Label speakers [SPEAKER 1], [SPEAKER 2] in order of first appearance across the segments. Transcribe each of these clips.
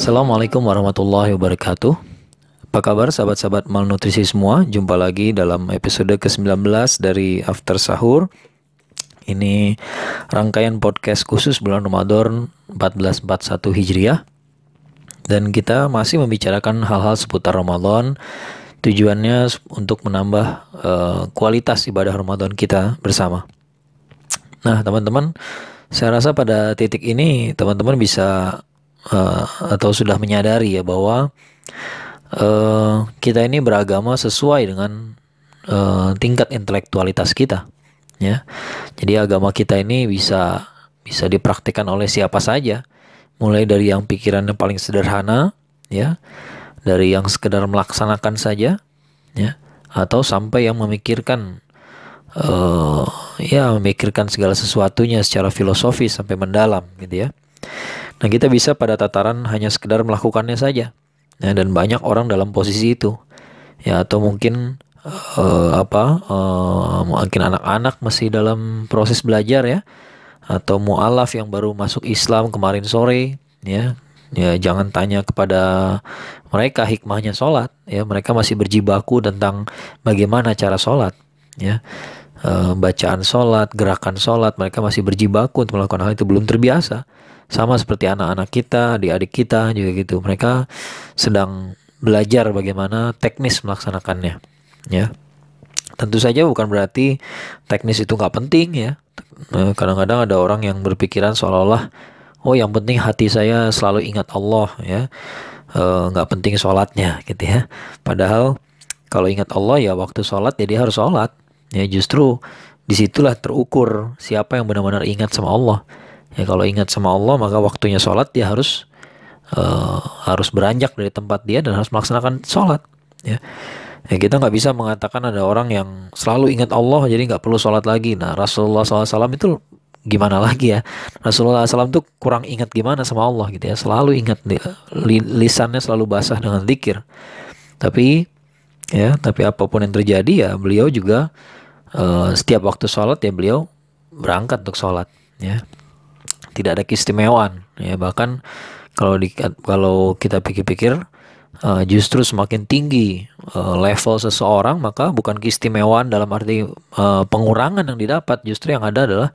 [SPEAKER 1] Assalamualaikum warahmatullahi wabarakatuh. Apa kabar sahabat-sahabat malnutrisi semua? Jumpa lagi dalam episode ke-19 dari After Sahur. Ini rangkaian podcast khusus bulan Ramadan 1441 Hijriah. Dan kita masih membicarakan hal-hal seputar Ramadan. Tujuannya untuk menambah kualitas ibadah Ramadan kita bersama. Nah teman-teman, saya rasa pada titik ini teman-teman bisa atau sudah menyadari ya bahwa kita ini beragama sesuai dengan tingkat intelektualitas kita, ya. Jadi agama kita ini bisa dipraktikkan oleh siapa saja, mulai dari yang pikirannya paling sederhana, ya, dari yang sekedar melaksanakan saja, ya, atau sampai yang memikirkan memikirkan segala sesuatunya secara filosofis sampai mendalam, gitu ya. Nah, kita bisa pada tataran hanya sekedar melakukannya saja. Ya, dan banyak orang dalam posisi itu. Ya, atau mungkin mungkin anak-anak masih dalam proses belajar ya, atau mu'alaf yang baru masuk Islam kemarin sore, ya. Ya, jangan tanya kepada mereka hikmahnya sholat, ya. Mereka masih berjibaku tentang bagaimana cara sholat, ya. Bacaan sholat, gerakan sholat, mereka masih berjibaku untuk melakukan hal itu, belum terbiasa. Sama seperti anak-anak kita, adik-adik kita juga gitu. Mereka sedang belajar bagaimana teknis melaksanakannya, ya. Tentu saja bukan berarti teknis itu nggak penting, ya. Kadang-kadang ada orang yang berpikiran seolah-olah, oh yang penting hati saya selalu ingat Allah, ya. Nggak penting sholatnya, gitu ya. Padahal kalau ingat Allah ya waktu sholat ya dia harus sholat. Ya justru disitulah terukur siapa yang benar-benar ingat sama Allah. Ya kalau ingat sama Allah maka waktunya sholat dia harus beranjak dari tempat dia dan harus melaksanakan sholat. Ya, ya kita nggak bisa mengatakan ada orang yang selalu ingat Allah jadi nggak perlu sholat lagi. Nah Rasulullah SAW itu gimana lagi ya? Rasulullah SAW itu kurang ingat gimana sama Allah gitu ya. Selalu ingat, lisannya selalu basah dengan zikir. Tapi apapun yang terjadi ya beliau juga setiap waktu sholat ya beliau berangkat untuk sholat, ya. Tidak ada keistimewaan, ya. Bahkan kalau kita pikir-pikir justru semakin tinggi level seseorang maka bukan keistimewaan dalam arti pengurangan yang didapat, justru yang ada adalah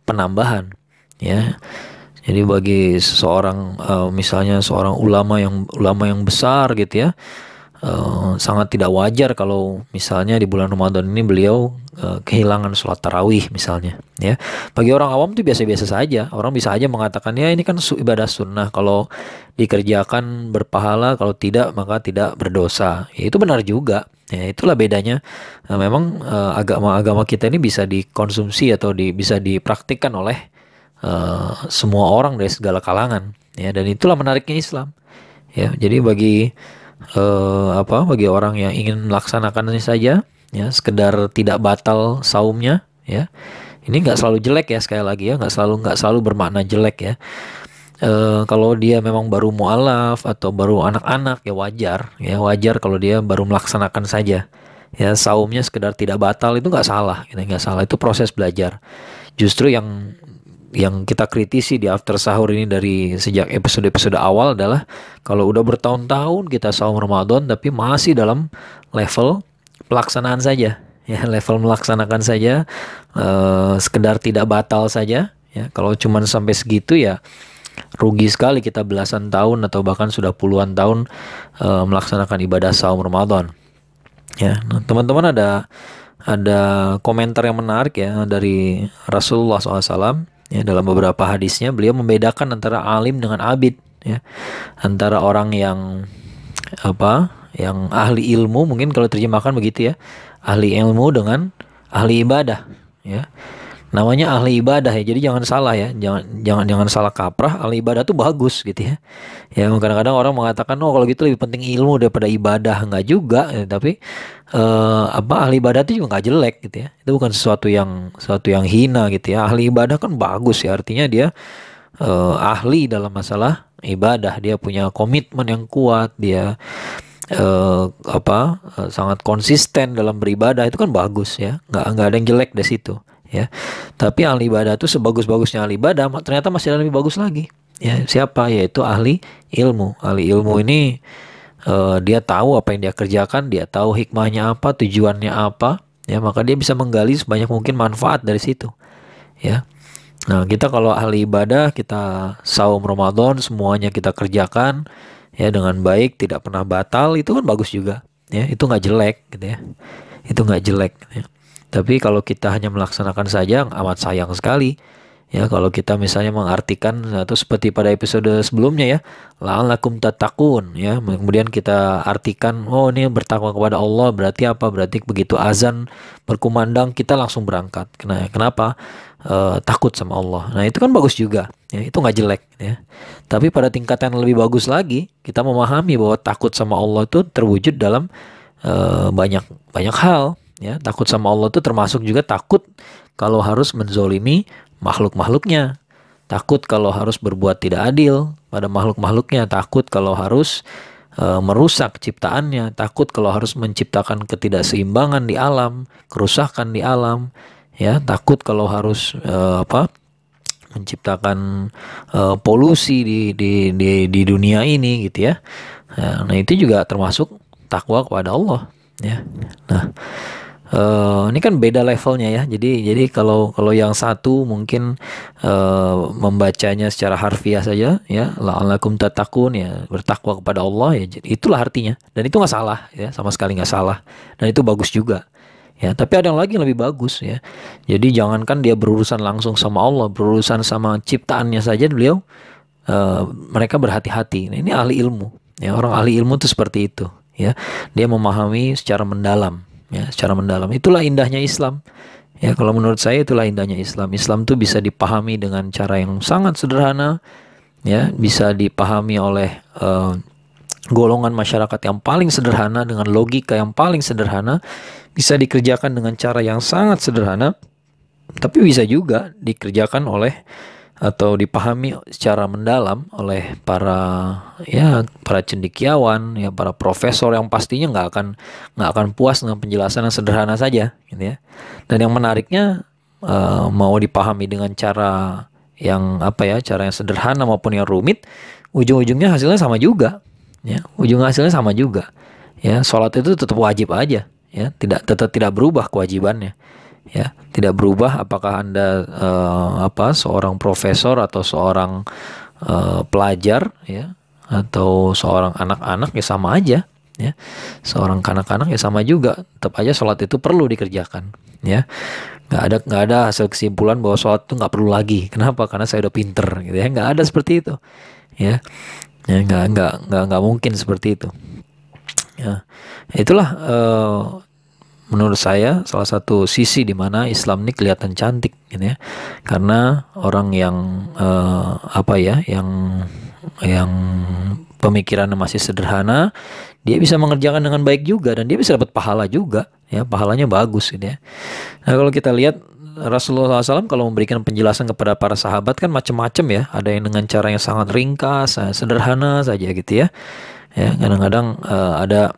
[SPEAKER 1] penambahan, ya. Jadi bagi seseorang misalnya seorang ulama yang besar gitu ya, sangat tidak wajar kalau misalnya di bulan Ramadan ini beliau kehilangan sholat tarawih misalnya, ya. Bagi orang awam itu biasa-biasa saja. Orang bisa aja mengatakan ya ini kan ibadah sunnah, kalau dikerjakan berpahala, kalau tidak maka tidak berdosa. Ya, itu benar juga. Ya, itulah bedanya. Memang agama kita ini bisa dikonsumsi atau bisa dipraktikkan oleh semua orang dari segala kalangan, ya. Dan itulah menariknya Islam, ya. Jadi bagi orang yang ingin melaksanakannya saja, ya, sekedar tidak batal saumnya, ya. Ini nggak selalu jelek ya, sekali lagi ya, nggak selalu bermakna jelek ya. Kalau dia memang baru mu'alaf atau baru anak-anak ya wajar kalau dia baru melaksanakan saja, ya. Saumnya sekedar tidak batal itu nggak salah, nggak salah, itu proses belajar. Justru yang kita kritisi di After Sahur ini dari sejak episode-episode awal adalah kalau udah bertahun-tahun kita saum Ramadan tapi masih dalam level pelaksanaan saja, ya, level melaksanakan saja, sekedar tidak batal saja, ya. Kalau cuman sampai segitu ya rugi sekali kita belasan tahun atau bahkan sudah puluhan tahun melaksanakan ibadah saum Ramadan, ya. Nah, teman-teman ada komentar yang menarik ya dari Rasulullah SAW. Ya, dalam beberapa hadisnya beliau membedakan antara alim dengan abid, ya. Antara orang yang ahli ilmu, mungkin kalau terjemahkan begitu ya, ahli ilmu dengan ahli ibadah, ya. Namanya ahli ibadah ya, jadi jangan salah ya, jangan salah kaprah. Ahli ibadah tuh bagus gitu ya. Ya kadang-kadang orang mengatakan oh kalau gitu lebih penting ilmu daripada ibadah, enggak juga, ya. Tapi ahli ibadah itu juga nggak jelek gitu ya. Itu bukan sesuatu yang hina gitu ya. Ahli ibadah kan bagus ya, artinya dia ahli dalam masalah ibadah, dia punya komitmen yang kuat, dia sangat konsisten dalam beribadah, itu kan bagus ya. Nggak ada yang jelek dari situ, ya. Tapi ahli ibadah itu sebagus-bagusnya ahli ibadah ternyata masih ada lebih bagus lagi, Ya, siapa? Yaitu ahli ilmu. Ahli ilmu ini dia tahu apa yang dia kerjakan, dia tahu hikmahnya apa, tujuannya apa, ya maka dia bisa menggali sebanyak mungkin manfaat dari situ, ya. Nah, kita kalau ahli ibadah, kita saum Ramadan, semuanya kita kerjakan ya dengan baik, tidak pernah batal, itu kan bagus juga, ya. Itu nggak jelek, gitu ya. Itu nggak jelek, ya. Tapi kalau kita hanya melaksanakan saja, amat sayang sekali. Ya, kalau kita misalnya mengartikan atau seperti pada episode sebelumnya ya, la'allakum tattaqun ya. Kemudian kita artikan, oh ini bertakwa kepada Allah berarti apa? Berarti begitu azan berkumandang kita langsung berangkat. Kenapa? Takut sama Allah. Nah, itu kan bagus juga. Ya, itu nggak jelek ya. Tapi pada tingkatan yang lebih bagus lagi, kita memahami bahwa takut sama Allah itu terwujud dalam banyak banyak hal ya. Takut sama Allah itu termasuk juga takut kalau harus menzolimi makhluk-makhluknya, takut kalau harus berbuat tidak adil pada makhluk-makhluknya, takut kalau harus merusak ciptaannya, takut kalau harus menciptakan ketidakseimbangan di alam, kerusakan di alam, ya, takut kalau harus menciptakan polusi di dunia ini gitu ya. Nah, itu juga termasuk takwa kepada Allah ya. Nah, ini kan beda levelnya ya. Jadi kalau yang satu mungkin membacanya secara harfiah saja ya, la'allakum tattaqun ya, bertakwa kepada Allah ya. Jadi itulah artinya. Dan itu nggak salah ya, sama sekali nggak salah. Dan itu bagus juga. Ya, tapi ada yang lagi yang lebih bagus ya. Jadi jangankan dia berurusan langsung sama Allah, berurusan sama ciptaannya saja beliau mereka berhati-hati. Nah, ini ahli ilmu. Ya, orang ahli ilmu itu seperti itu ya. Dia memahami secara mendalam. Ya, secara mendalam. Itulah indahnya Islam. Ya, kalau menurut saya itulah indahnya Islam. Islam tuh bisa dipahami dengan cara yang sangat sederhana, ya, bisa dipahami oleh golongan masyarakat yang paling sederhana dengan logika yang paling sederhana, bisa dikerjakan dengan cara yang sangat sederhana, tapi bisa juga dikerjakan oleh atau dipahami secara mendalam oleh para cendekiawan ya, para profesor yang pastinya nggak akan puas dengan penjelasan yang sederhana saja gitu ya. Dan yang menariknya mau dipahami dengan cara yang cara yang sederhana maupun yang rumit, ujung-ujungnya hasilnya sama juga ya. Hasilnya sama juga ya. Sholat itu tetap wajib aja ya, tetap tidak berubah kewajibannya. Ya, tidak berubah apakah Anda seorang profesor atau seorang pelajar ya, atau seorang anak-anak ya sama aja ya. Seorang kanak-kanak ya sama juga, tetap aja sholat itu perlu dikerjakan ya. Nggak ada hasil kesimpulan bahwa sholat itu nggak perlu lagi. Kenapa? Karena saya udah pinter gitu ya. Nggak ada seperti itu ya. Ya, nggak mungkin seperti itu ya. Itulah menurut saya salah satu sisi di mana Islam ini kelihatan cantik gitu ya. Karena orang yang yang pemikirannya masih sederhana, dia bisa mengerjakan dengan baik juga dan dia bisa dapat pahala juga ya, pahalanya bagus gitu ya. Nah, kalau kita lihat Rasulullah SAW kalau memberikan penjelasan kepada para sahabat kan macam-macam ya. Ada yang dengan cara yang sangat ringkas, sederhana saja gitu ya. Ya, kadang-kadang ada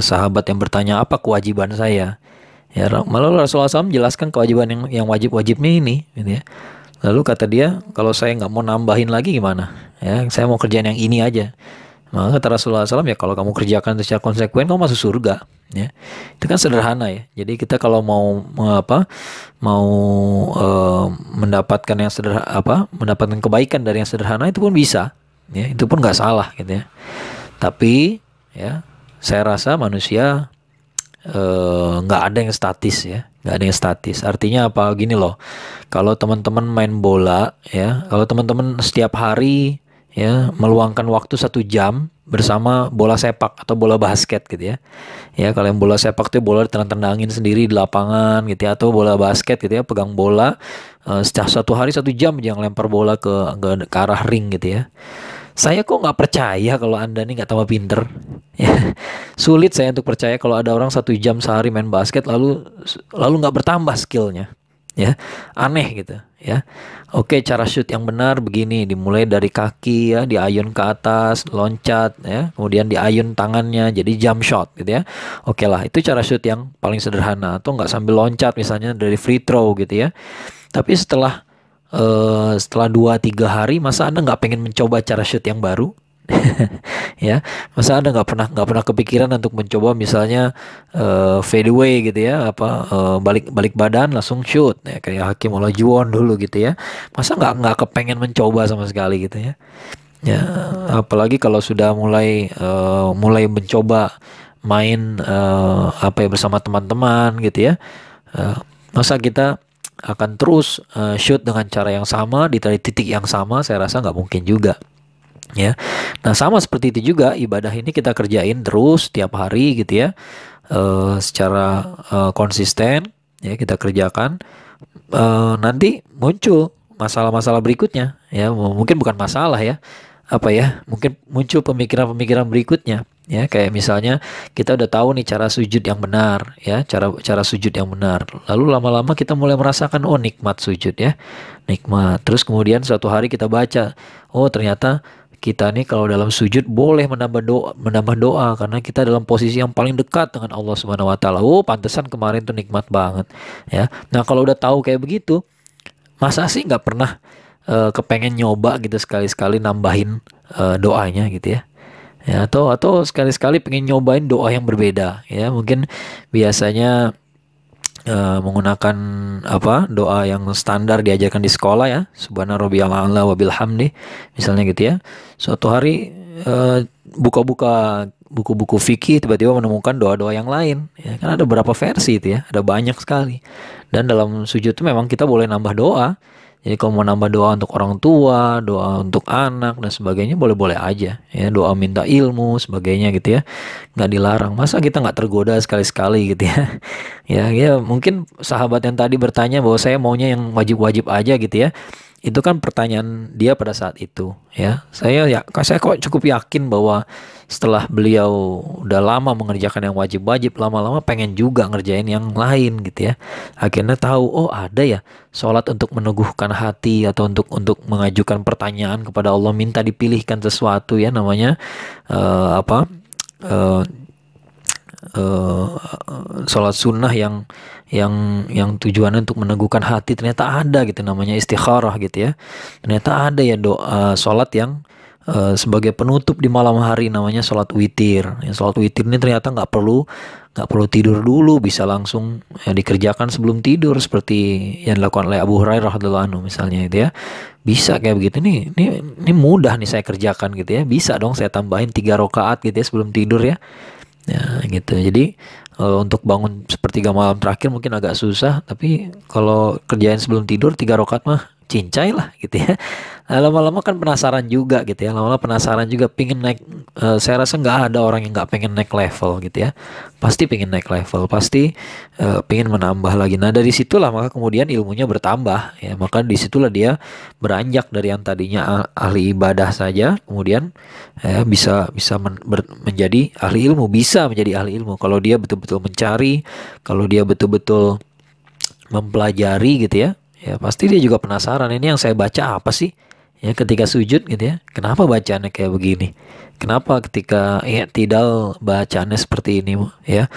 [SPEAKER 1] sahabat yang bertanya, apa kewajiban saya? Ya, malah Rasulullah SAW menjelaskan kewajiban yang wajib-wajibnya ini, gitu ya. Lalu kata dia, kalau saya nggak mau nambahin lagi gimana? Ya, saya mau kerjaan yang ini aja. Maka kata Rasulullah SAW, ya kalau kamu kerjakan secara konsekuen, kamu masuk surga. Ya, itu kan sederhana ya. Jadi kita kalau mau mendapatkan yang mendapatkan kebaikan dari yang sederhana itu pun bisa. Ya, itu pun nggak salah, gitu ya. Tapi ya, saya rasa manusia nggak ada yang statis ya, nggak ada yang statis. Artinya apa? Gini loh, kalau teman-teman main bola ya, kalau teman-teman setiap hari ya meluangkan waktu 1 jam bersama bola sepak atau bola basket gitu ya. Ya, kalau yang bola sepak tuh bola ditendang-tendangin sendiri di lapangan gitu ya, atau bola basket gitu ya, pegang bola setiap 1 hari 1 jam jangan lempar bola ke arah ring gitu ya. Saya kok nggak percaya kalau Anda nih nggak tambah pinter. Ya, sulit saya untuk percaya kalau ada orang 1 jam sehari main basket lalu nggak bertambah skillnya. Ya, aneh gitu ya. Oke, cara shoot yang benar begini, dimulai dari kaki ya, diayun ke atas, loncat ya, kemudian diayun tangannya jadi jump shot gitu ya. Oke lah, itu cara shoot yang paling sederhana. Atau nggak sambil loncat misalnya dari free throw gitu ya. Tapi setelah setelah 2-3 hari, masa Anda nggak pengen mencoba cara shoot yang baru? Ya, masa Anda nggak pernah kepikiran untuk mencoba misalnya fade away gitu ya, balik balik badan langsung shoot ya, kayak Hakim Olajuwon dulu gitu ya. Masa nggak kepengen mencoba sama sekali gitu ya. Ya, apalagi kalau sudah mulai mencoba main bersama teman-teman gitu ya. Masa kita akan terus shoot dengan cara yang sama di titik yang sama? Saya rasa nggak mungkin juga. Ya, nah sama seperti itu juga ibadah ini kita kerjain terus tiap hari gitu ya, secara konsisten ya kita kerjakan. Nanti muncul masalah-masalah berikutnya ya, mungkin bukan masalah ya, mungkin muncul pemikiran-pemikiran berikutnya ya, kayak misalnya kita udah tahu nih cara sujud yang benar ya, cara sujud yang benar, lalu lama-lama kita mulai merasakan oh nikmat sujud ya, nikmat. Terus kemudian suatu hari kita baca, oh ternyata kita nih kalau dalam sujud boleh menambah doa karena kita dalam posisi yang paling dekat dengan Allah Subhanahu wa taala. Oh, pantesan kemarin tuh nikmat banget ya. Nah, kalau udah tahu kayak begitu, masa sih nggak pernah kepengen nyoba gitu sekali-sekali nambahin doanya gitu ya. Ya, atau sekali-sekali pengen nyobain doa yang berbeda ya. Mungkin biasanya menggunakan doa yang standar diajarkan di sekolah ya, subhana rabbiyal a'la wa bihamdi misalnya gitu ya. Suatu hari buka-buka buku-buku fikih, tiba-tiba menemukan doa-doa yang lain ya, kan ada berapa versi itu ya, ada banyak sekali. Dan dalam sujud itu memang kita boleh nambah doa. Jadi kalau mau nambah doa untuk orang tua, doa untuk anak dan sebagainya, boleh-boleh aja ya, doa minta ilmu sebagainya gitu ya, nggak dilarang. Masa kita nggak tergoda sekali-sekali gitu ya. Ya mungkin sahabat yang tadi bertanya bahwa saya maunya yang wajib-wajib aja gitu ya, itu kan pertanyaan dia pada saat itu ya. Saya kok cukup yakin bahwa setelah beliau udah lama mengerjakan yang wajib-wajib, lama-lama pengen juga ngerjain yang lain gitu ya. Akhirnya tahu, oh ada ya sholat untuk meneguhkan hati atau untuk mengajukan pertanyaan kepada Allah, minta dipilihkan sesuatu ya, namanya sholat sunnah yang tujuannya untuk meneguhkan hati. Ternyata ada gitu namanya istikharah gitu ya. Ternyata ada ya doa sholat yang sebagai penutup di malam hari, namanya sholat witir ya. Sholat witir ini ternyata nggak perlu tidur dulu, bisa langsung ya, dikerjakan sebelum tidur seperti yang dilakukan oleh Abu Hurairah radhiyallahu anhu misalnya gitu ya. Bisa kayak begitu nih, ini mudah nih saya kerjakan gitu ya, bisa dong saya tambahin 3 rakaat gitu ya sebelum tidur ya. Ya gitu. Jadi untuk bangun sepertiga malam terakhir mungkin agak susah, tapi kalau kerjain sebelum tidur 3 rakaat mah cincai lah gitu ya. Nah, lama-lama kan penasaran juga gitu ya. Lama-lama penasaran juga, pingin naik. Saya rasa nggak ada orang yang nggak pengen naik level gitu ya. Pasti pengen naik level, pasti pengen menambah lagi. Nah dari situlah maka kemudian ilmunya bertambah ya. Maka disitulah dia beranjak dari yang tadinya ahli ibadah saja, kemudian bisa menjadi ahli ilmu, bisa menjadi ahli ilmu kalau dia betul-betul mencari, kalau dia betul-betul mempelajari gitu ya. Ya pasti dia juga penasaran, ini yang saya baca apa sih ya ketika sujud gitu ya, kenapa bacaannya kayak begini, kenapa ketika i'tidal bacaannya seperti ini ya.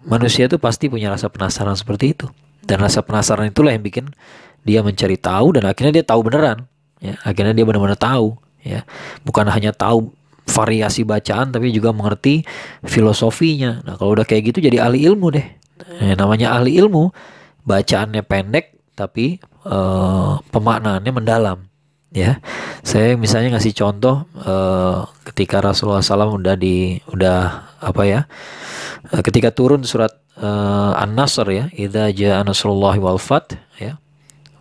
[SPEAKER 1] Manusia tuh pasti punya rasa penasaran seperti itu, dan rasa penasaran itulah yang bikin dia mencari tahu, dan akhirnya dia tahu beneran ya, akhirnya dia benar-benar tahu ya, bukan hanya tahu variasi bacaan tapi juga mengerti filosofinya. Nah kalau udah kayak gitu jadi ahli ilmu deh. Namanya ahli ilmu, bacaannya pendek tapi pemaknaannya mendalam ya. Saya misalnya ngasih contoh ketika Rasulullah SAW ketika turun surat An-Nasr ya, idza jaa nasrullahi wal fath ya,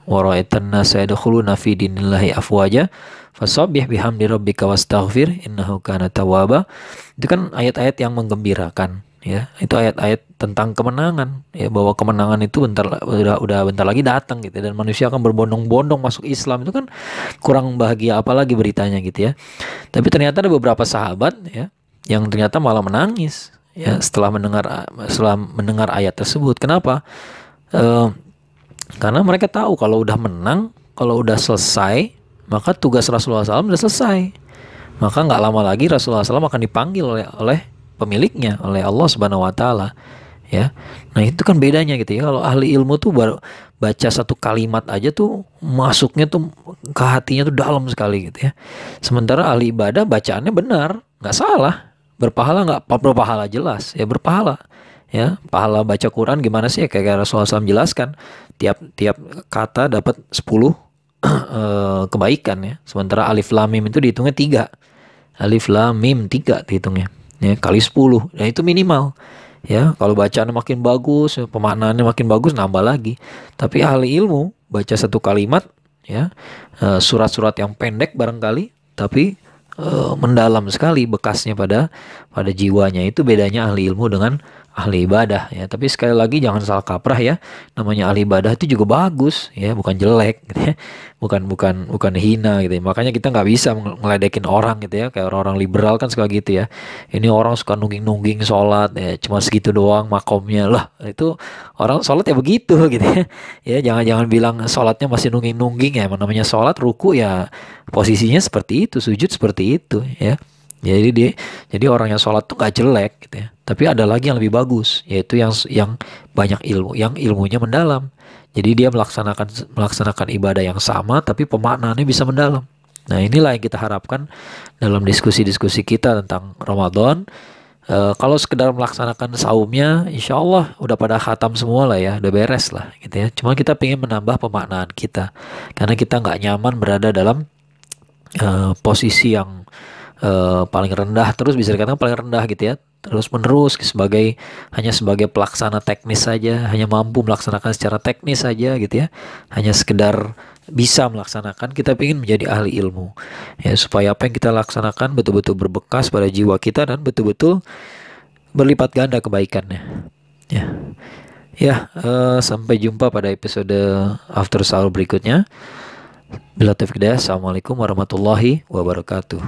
[SPEAKER 1] wa ra'aitan nasa yadkhuluna fi dinillahi afwaja fasabbih bihamdi rabbika wastaghfir innahu kana tawwaba. Itu kan ayat-ayat yang menggembirakan ya, itu ayat-ayat tentang kemenangan ya, bahwa kemenangan itu udah bentar lagi datang gitu, dan manusia akan berbondong-bondong masuk Islam. Itu kan kurang bahagia apalagi beritanya gitu ya. Tapi ternyata ada beberapa sahabat ya yang ternyata malah menangis ya setelah mendengar ayat tersebut. Kenapa? Karena mereka tahu kalau udah menang, kalau udah selesai, maka tugas Rasulullah SAW udah selesai. Maka nggak lama lagi Rasulullah SAW akan dipanggil oleh pemiliknya, oleh Allah Subhanahu wa taala ya. Nah itu kan bedanya gitu ya. Kalau ahli ilmu tuh baru baca satu kalimat aja tuh masuknya tuh ke hatinya tuh dalam sekali gitu ya. Sementara ahli ibadah bacaannya benar, nggak salah, berpahala nggak? Berpahala jelas ya, berpahala ya. Pahala baca Quran gimana sih ya, kayak Rasulullah SAW jelaskan, tiap tiap kata dapat 10 kebaikan ya. Sementara alif lam mim itu dihitungnya 3. Alif lam mim 3 dihitungnya ya, kali 10. Nah itu minimal ya. Kalau bacaannya makin bagus, pemaknaannya makin bagus, nambah lagi. Tapi ahli ilmu baca satu kalimat ya, surat-surat yang pendek barangkali, tapi mendalam sekali bekasnya pada jiwanya. Itu bedanya ahli ilmu dengan ahli ibadah ya. Tapi sekali lagi jangan salah kaprah ya, namanya ahli ibadah itu juga bagus ya, bukan jelek gitu ya, bukan hina gitu ya. Makanya kita nggak bisa ngeledekin orang gitu ya, kayak orang-orang liberal kan suka gitu ya, ini orang suka nungging-nungging sholat ya, cuma segitu doang makomnya lah. Itu orang sholat ya begitu gitu ya. Ya jangan bilang sholatnya masih nungging-nungging ya. Namanya sholat, ruku ya posisinya seperti itu, sujud seperti itu ya. Jadi orang yang sholat tuh gak jelek gitu ya. Tapi ada lagi yang lebih bagus, yaitu yang banyak ilmu, yang ilmunya mendalam. Jadi dia melaksanakan ibadah yang sama, tapi pemaknaannya bisa mendalam. Nah inilah yang kita harapkan dalam diskusi-diskusi kita tentang Ramadan. Kalau sekedar melaksanakan saumnya, insya Allah udah pada khatam semua lah ya, udah beres lah gitu ya. Cuma kita pengen menambah pemaknaan kita, karena kita nggak nyaman berada dalam posisi yang paling rendah, terus bisa dikatakan paling rendah gitu ya, terus menerus hanya sebagai pelaksana teknis saja, hanya mampu melaksanakan secara teknis saja gitu ya, hanya sekedar bisa melaksanakan. Kita ingin menjadi ahli ilmu ya, supaya apa yang kita laksanakan betul-betul berbekas pada jiwa kita dan betul-betul berlipat ganda kebaikannya ya. Sampai jumpa pada episode after sahur berikutnya. Bila taufiq hidayah. Assalamualaikum warahmatullahi wabarakatuh.